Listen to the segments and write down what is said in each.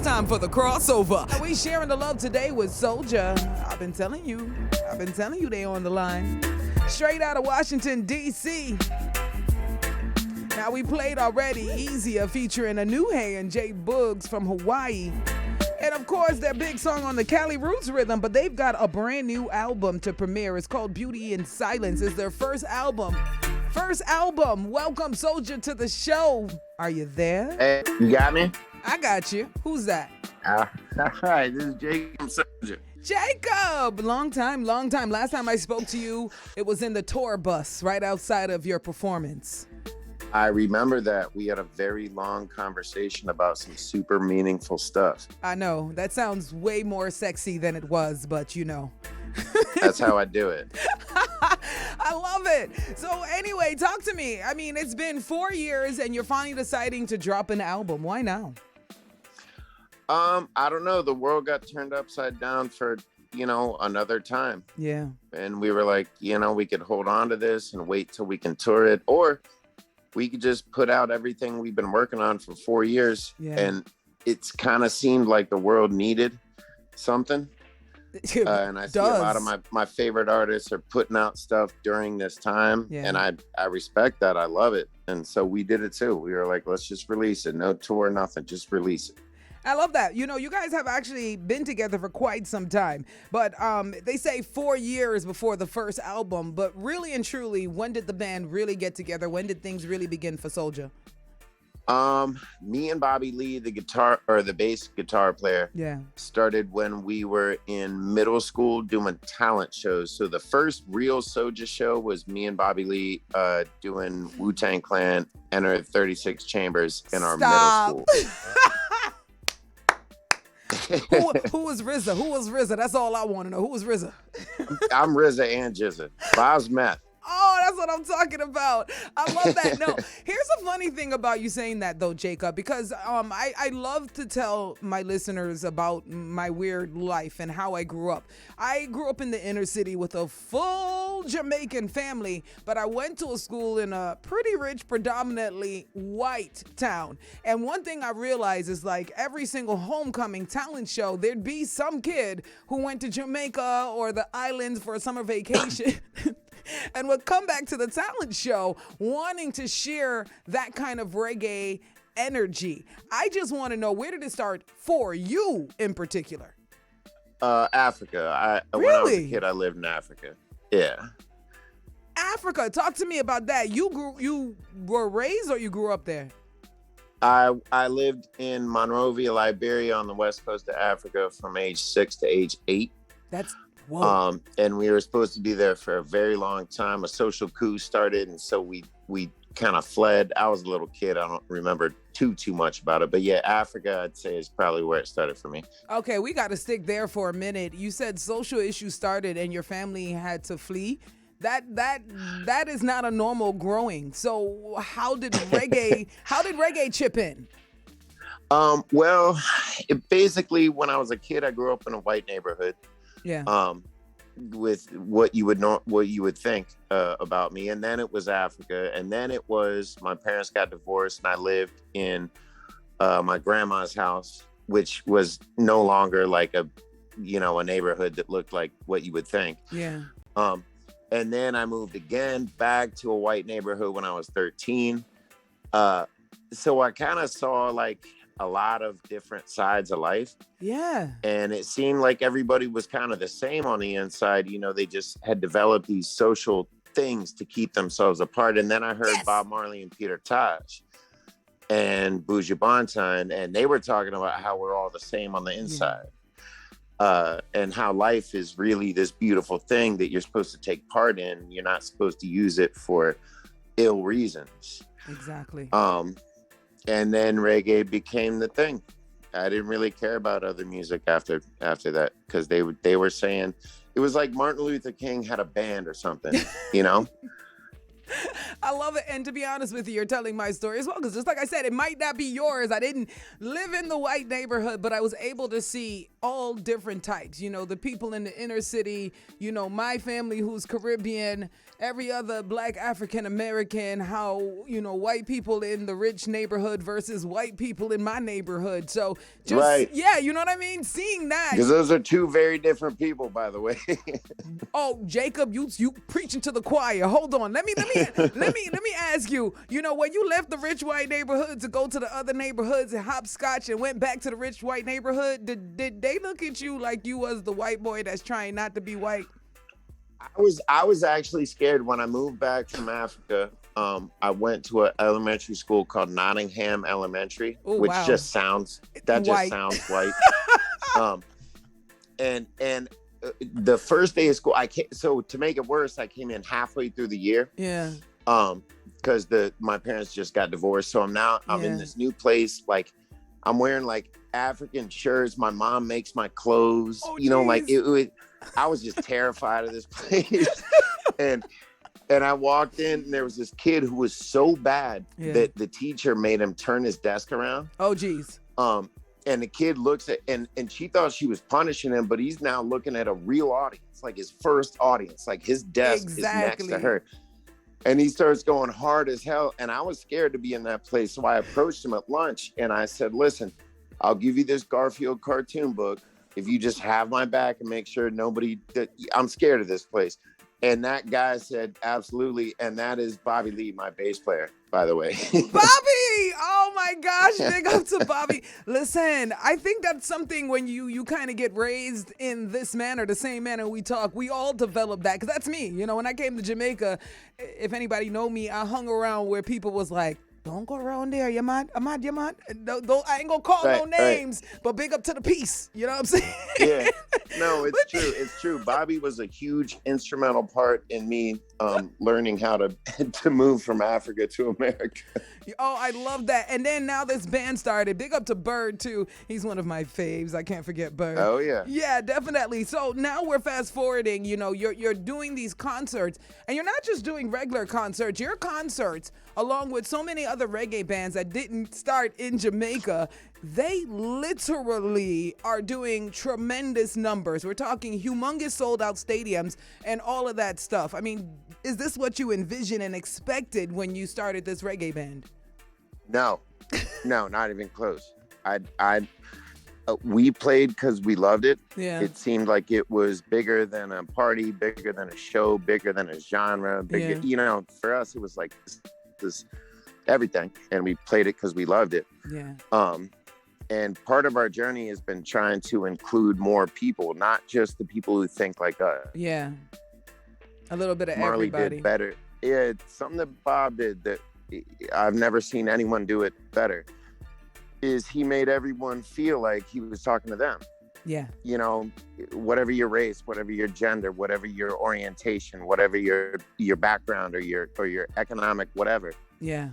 time for the crossover. We sharing the love today with Soja. I've been telling you they on the line. Straight out of Washington, D.C. Now, we played already Easier featuring Anuhe and Jay Boogs from Hawaii. And of course, their big song on the Cali Roots rhythm, but they've got a brand new album to premiere. It's called Beauty in Silence. It's their first album. Welcome, Soja, to the show. Are you there? Hey, you got me? I got you. Who's that? Hi, this is Jacob Soja. Jacob! Long time. Last time I spoke to you, it was in the tour bus right outside of your performance. I remember that we had a very long conversation about some super meaningful stuff. I know. That sounds way more sexy than it was, but you know. That's how I do it. I love it. So anyway, talk to me. I mean, it's been 4 years and you're finally deciding to drop an album. Why now? I don't know. The world got turned upside down for, another time. Yeah. And we were like, we could hold on to this and wait till we can tour it, or we could just put out everything we've been working on for 4 years. Yeah. And it's kind of seemed like the world needed something. And I see a lot of my favorite artists are putting out stuff during this time. Yeah. And I respect that. I love it. And so we did it too. We were like, let's just release it. No tour, nothing. Just release it. I love that. You guys have actually been together for quite some time, but they say 4 years before the first album, but really and truly, when did the band really get together? When did things really begin for Soja? Me and Bobby Lee, the bass guitar player, started when we were in middle school doing talent shows. So the first real Soja show was me and Bobby Lee doing Wu-Tang Clan Enter 36 Chambers in our middle school. Who was RZA? Who was RZA? That's all I want to know. Who was RZA? I'm RZA and Jizza. Bob's meth. Oh, that's what I'm talking about. I love that. No, here's a funny thing about you saying that, though, Jacob, because I love to tell my listeners about my weird life and how I grew up. I grew up in the inner city with a full Jamaican family, but I went to a school in a pretty rich, predominantly white town. And one thing I realized is, like, every single homecoming talent show, there'd be some kid who went to Jamaica or the islands for a summer vacation. And would come back to the talent show wanting to share that kind of reggae energy. I just want to know, where did it start for you in particular? Africa. Really? When I was a kid, I lived in Africa. Yeah. Africa. Talk to me about that. You were raised or you grew up there? I lived in Monrovia, Liberia, on the west coast of Africa from age 6 to age 8. Whoa. And we were supposed to be there for a very long time. A social coup started, and so we kind of fled. I was a little kid. I don't remember too much about it. But yeah, Africa, I'd say, is probably where it started for me. Okay, we got to stick there for a minute. You said social issues started and your family had to flee. That is not a normal growing. So how did reggae chip in? Well, basically, when I was a kid, I grew up in a white neighborhood. Yeah. With what you would think about me, and then it was Africa, and then it was my parents got divorced, and I lived in my grandma's house, which was no longer like a neighborhood that looked like what you would think. Yeah. And then I moved again back to a white neighborhood when I was 13. So I kind of saw like a lot of different sides of life. Yeah. And it seemed like everybody was kind of the same on the inside. They just had developed these social things to keep themselves apart. And then I heard Bob Marley and Peter Tosh and Buju Banton, and they were talking about how we're all the same on the inside. And how life is really this beautiful thing that you're supposed to take part in. You're not supposed to use it for ill reasons. Exactly. And then reggae became the thing. I didn't really care about other music after that, because they were saying it was like Martin Luther King had a band or something, I love it. And to be honest with you, you're telling my story as well. Because just like I said, it might not be yours. I didn't live in the white neighborhood, but I was able to see all different types. You know, the people in the inner city, you know, my family who's Caribbean, every other black African American, how, you know, white people in the rich neighborhood versus white people in my neighborhood. So just, right. Yeah, you know what I mean? Seeing that. Because those are two very different people, by the way. Oh, Jacob, you preaching to the choir. Hold on. Let me ask you, you know, when you left the rich white neighborhood to go to the other neighborhoods and hopscotch and went back to the rich white neighborhood, did they look at you like you was the white boy that's trying not to be white? I was actually scared when I moved back from Africa. I went to an elementary school called Nottingham Elementary, Ooh, which wow. just sounds white. And the first day of school, so to make it worse, I came in halfway through the year. Yeah. Because my parents just got divorced. So I'm in this new place. Like I'm wearing like African shirts. My mom makes my clothes. Oh, you know, like I was just terrified of this place. and I walked in and there was this kid who was so bad that the teacher made him turn his desk around. Oh, geez. And the kid looks at, and she thought she was punishing him, but he's now looking at a real audience, like his first audience, like his desk is next to her. And he starts going hard as hell. And I was scared to be in that place. So I approached him at lunch and I said, listen, I'll give you this Garfield cartoon book if you just have my back and make sure I'm scared of this place. And that guy said, absolutely. And that is Bobby Lee, my bass player, by the way. Bobby! Oh my gosh, big up to Bobby. Listen, I think that's something when you kind of get raised in this manner, the same manner we talk, we all develop that. Because that's me. You know, when I came to Jamaica, if anybody know me, I hung around where people was like, don't go around there, you mad? I ain't gonna call no names, but big up to the peace. You know what I'm saying? Yeah. No, it's true. It's true. Bobby was a huge instrumental part in me learning how to move from Africa to America. Oh, I love that. And then now this band started. Big up to Bird, too. He's one of my faves. I can't forget Bird. Oh, yeah. Yeah, definitely. So now we're fast forwarding. You know, you're doing these concerts, and you're not just doing regular concerts. Your concerts, along with so many other reggae bands that didn't start in Jamaica, they literally are doing tremendous numbers. We're talking humongous sold-out stadiums and all of that stuff. I mean, is this what you envisioned and expected when you started this reggae band? No, not even close. We played because we loved it. Yeah. It seemed like it was bigger than a party, bigger than a show, bigger than a genre. Bigger, you know, for us, it was like this everything. And we played it because we loved it. Yeah. And part of our journey has been trying to include more people, not just the people who think like us. Yeah. A little bit of Marley everybody. did better. Yeah, it's something that Bob did that I've never seen anyone do it better, is he made everyone feel like he was talking to them. Yeah. You know, whatever your race, whatever your gender, whatever your orientation, whatever your background or your economic, whatever. Yeah.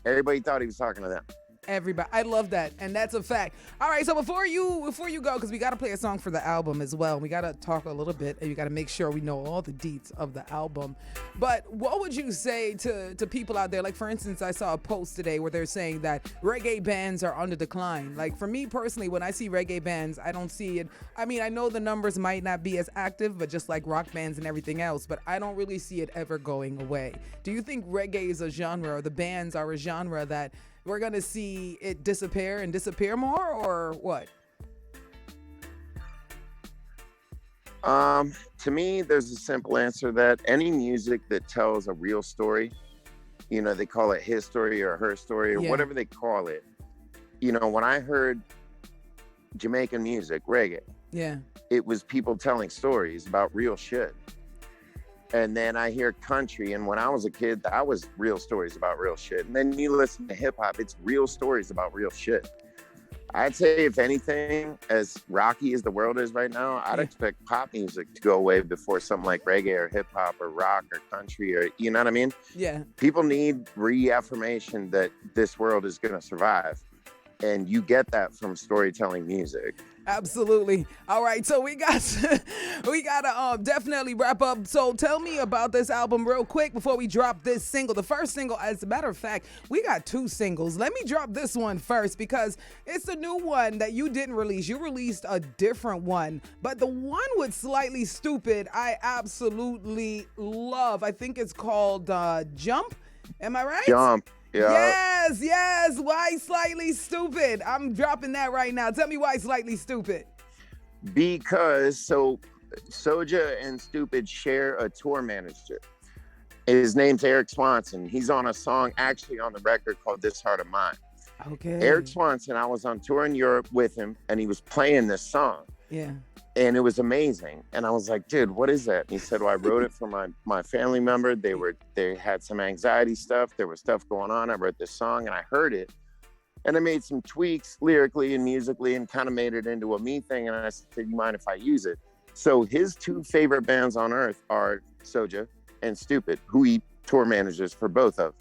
Everybody thought he was talking to them. Everybody. I love that. And that's a fact. All right. So before you go, because we got to play a song for the album as well. We got to talk a little bit and we got to make sure we know all the deets of the album. But what would you say to people out there? Like, for instance, I saw a post today where they're saying that reggae bands are on the decline. Like, for me personally, when I see reggae bands, I don't see it. I mean, I know the numbers might not be as active, but just like rock bands and everything else, but I don't really see it ever going away. Do you think reggae is a genre, or the bands are a genre that we're going to see it disappear and disappear more, or what? To me, there's a simple answer that any music that tells a real story, you know, they call it his story or her story or whatever they call it. You know, when I heard Jamaican music, reggae, it was people telling stories about real shit. And then I hear country, and when I was a kid, that was real stories about real shit. And then you listen to hip hop, it's real stories about real shit. I'd say, if anything, as rocky as the world is right now, I'd expect pop music to go away before something like reggae or hip hop or rock or country, or, you know what I mean? Yeah. People need reaffirmation that this world is going to survive. And you get that from storytelling music. Absolutely. All right, so we gotta definitely wrap up. So tell me about this album real quick before we drop this single. The first single, as a matter of fact, we got 2 singles. Let me drop this one first because it's a new one that you didn't release. You released a different one, but the one with Slightly Stupid, I absolutely love. I think it's called Jump. Am I right? Jump. Yeah. Yes. Why Slightly Stupid? I'm dropping that right now. Tell me why Slightly Stupid. Because Soja and Stupid share a tour manager. His name's Eric Swanson. He's on a song actually on the record called This Heart of Mine. Okay. Eric Swanson, I was on tour in Europe with him and he was playing this song. Yeah. And it was amazing. And I was like, dude, what is that? And he said, well, I wrote it for my family member. They had some anxiety stuff. There was stuff going on. I wrote this song and I heard it. And I made some tweaks lyrically and musically and kind of made it into a me thing. And I said, you mind if I use it? So his 2 favorite bands on earth are Soja and Stupid, who he tour manages for both of.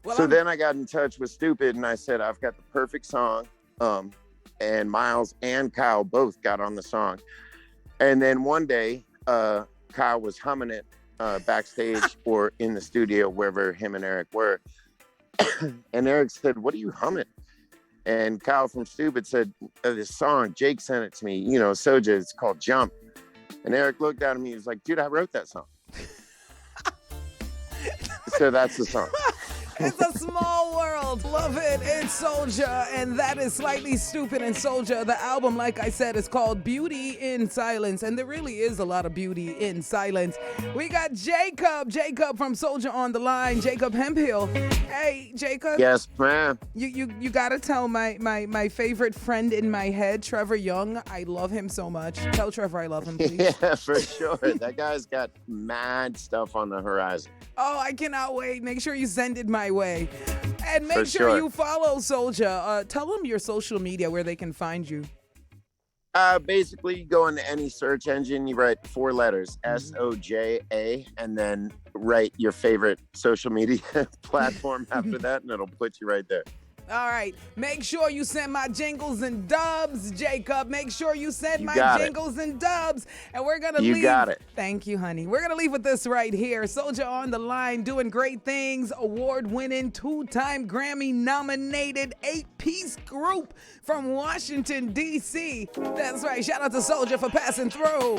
Well, so then I got in touch with Stupid and I said, I've got the perfect song. And Miles and Kyle both got on the song. And then one day, Kyle was humming it backstage or in the studio, wherever him and Eric were. And Eric said, what are you humming? And Kyle from Stupid said, this song, Jake sent it to me, Soja, it's called Jump. And Eric looked at me, he was like, dude, I wrote that song. So that's the song. It's a small world. Love it. It's Soja, and that is Slightly Stupid and Soja. The album, like I said, is called Beauty in Silence, and there really is a lot of beauty in silence. We got Jacob from Soja on the line. Jacob Hemphill. Hey, Jacob. Yes, ma'am. You gotta tell my favorite friend in my head, Trevor Young. I love him so much. Tell Trevor I love him, please. Yeah, for sure. That guy's got mad stuff on the horizon. Oh, I cannot wait. Make sure you send it my way. And make sure you follow Soja. Tell them your social media where they can find you. Basically, you go into any search engine, you write 4 letters, SOJA, and then write your favorite social media platform after that, and it'll put you right there. All right. Make sure you send my jingles and dubs, Jacob. Make sure you send my jingles and dubs. And we're going to leave. You got it. Thank you, honey. We're going to leave with this right here. Soja on the line, doing great things. Award-winning, 2-time Grammy-nominated 8-piece group from Washington, D.C. That's right. Shout out to Soja for passing through.